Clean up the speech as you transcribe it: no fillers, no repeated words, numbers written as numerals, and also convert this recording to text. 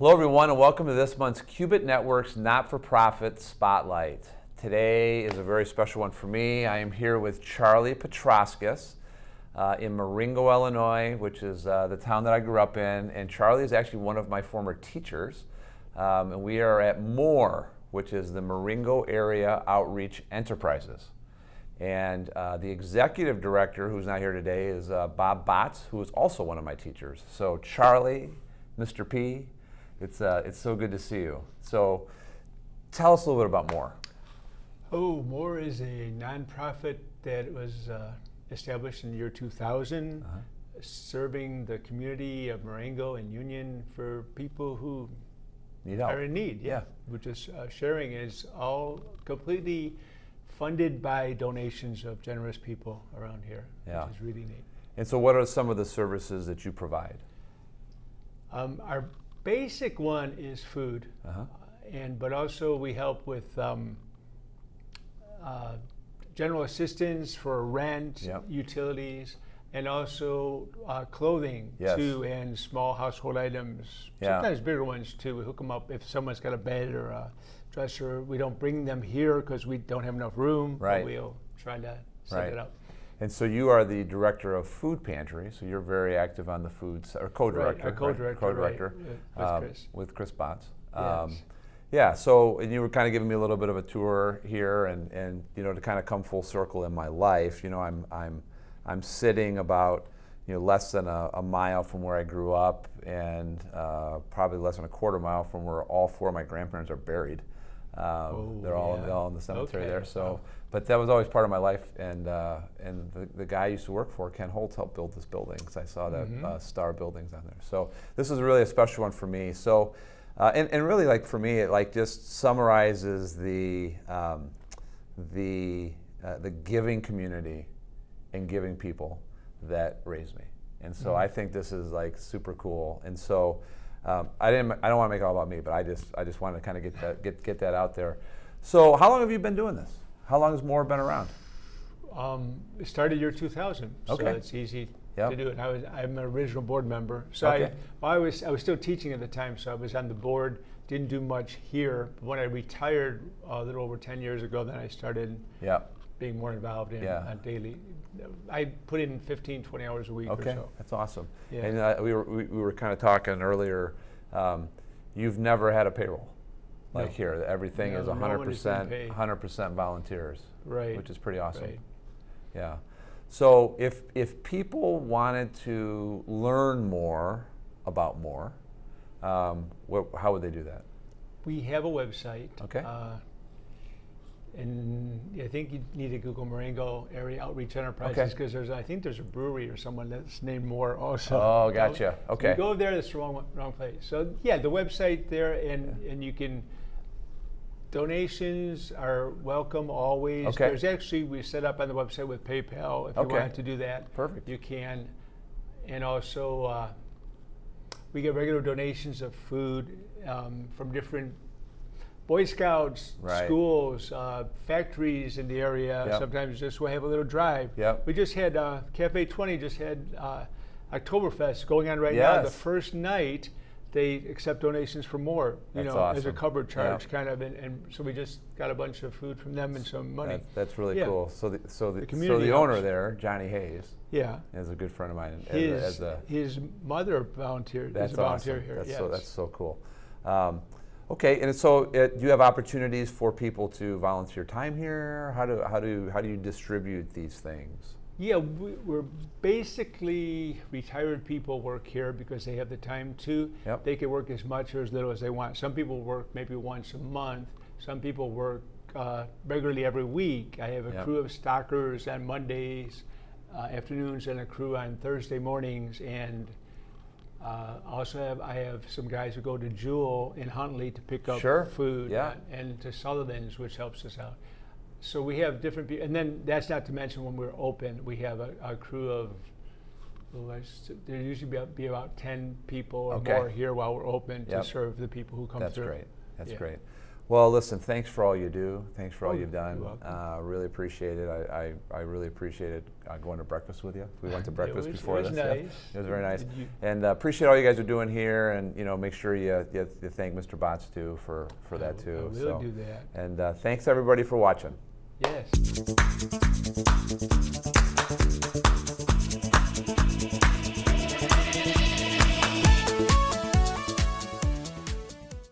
Hello everyone and welcome to this month's Qubit Network's Not-for-Profit Spotlight. Today is a very special one for me. I am here with Charlie Petroskas in Marengo, Illinois, which is the town that I grew up in. And Charlie is actually one of my former teachers. And we are at M.O.R.E, which is the Marengo Area Outreach Enterprises. And the executive director, who's not here today, is Bob Botts, who is also one of my teachers. So Charlie, Mr. P, it's so good to see you. So tell us a little bit about M.O.R.E. Oh, M.O.R.E is a nonprofit that was established in the year 2000, serving the community of Marengo and Union for people who Need help. are in need. Yeah, we're just sharing is all completely funded by donations of generous people around here, which is really neat. And so what are some of the services that you provide? Our basic one is food, but also we help with general assistance for rent, utilities, and also clothing too, and small household items. Sometimes bigger ones too. We hook them up if someone's got a bed or a dresser. We don't bring them here because we don't have enough room. But we'll try to set it up. And so you are the director of Food Pantry, so you're very active on the foods, or co-director. Co-director, with Chris Botts. Yes. Yeah, so and you were kind of giving me a little bit of a tour here, and you know, to kind of come full circle in my life, you know, I'm sitting about, you know, less than a mile from where I grew up, and probably less than a quarter mile from where all four of my grandparents are buried. They're all in the cemetery there. So, but that was always part of my life, and the guy I used to work for, Ken Holt, helped build this building because I saw the star buildings on there. So this is really a special one for me. So, and really, like for me, it like just summarizes the giving community and giving people that raised me. And so I think this is like super cool. And so. I don't want to make it all about me, but I just wanted to kind of get that out there. So how long have you been doing this? How long has M.O.R.E been around? It started year 2000, so it's easy to do it. I'm an original board member, so I was still teaching at the time, so I was on the board. Didn't do much here. But when I retired a little over 10 years ago, then I started being more involved in daily. I put in 15, 20 hours a week or so. That's awesome. Yeah. And we were kind of talking earlier, you've never had a payroll like here. Everything is 100% volunteers, which is pretty awesome. Yeah. So if people wanted to learn more about M.O.R.E, how would they do that? We have a website. And I think you need to Google Marengo Area Outreach Enterprises because I think there's a brewery or someone that's named M.O.R.E also. Oh, gotcha. So you go there, that's the wrong place. So yeah, the website there, and you can. Donations are welcome always. There's actually, we set up on the website with PayPal if you wanted to do that. Perfect. You can, and also we get regular donations of food from different Boy Scouts, schools, factories in the area. Sometimes just we'll have a little drive. We just had Cafe 20 just had Oktoberfest going on right now. The first night they accept donations for M.O.R.E, you know, as a cover charge kind of, and so we just got a bunch of food from them and some money. That's really cool. So the owner there, Johnny Hayes, is a good friend of mine. His mother volunteered. That's a volunteer here. That's so cool. Okay, and so do you have opportunities for people to volunteer time here? How do you distribute these things? Yeah, we're basically retired people work here because they have the time to. They can work as much or as little as they want. Some people work maybe once a month. Some people work regularly every week. I have a crew of stockers on Mondays afternoons and a crew on Thursday mornings, and I have some guys who go to Jewel in Huntley to pick up food, and to Sullivan's, which helps us out. So we have different people, and then that's not to mention when we're open, we have a crew of, there usually be about 10 people or more here while we're open to serve the people who come through. That's great. Well, listen, thanks for all you do. Thanks for all you've You're done. welcome. Really appreciate it. I really appreciated going to breakfast with you. We went to breakfast before it was this. nice. Yeah. It was very nice. Did you- And appreciate all you guys are doing here. And make sure you thank Mr. Botts too for that too. I will do that. And thanks everybody for watching. Yes.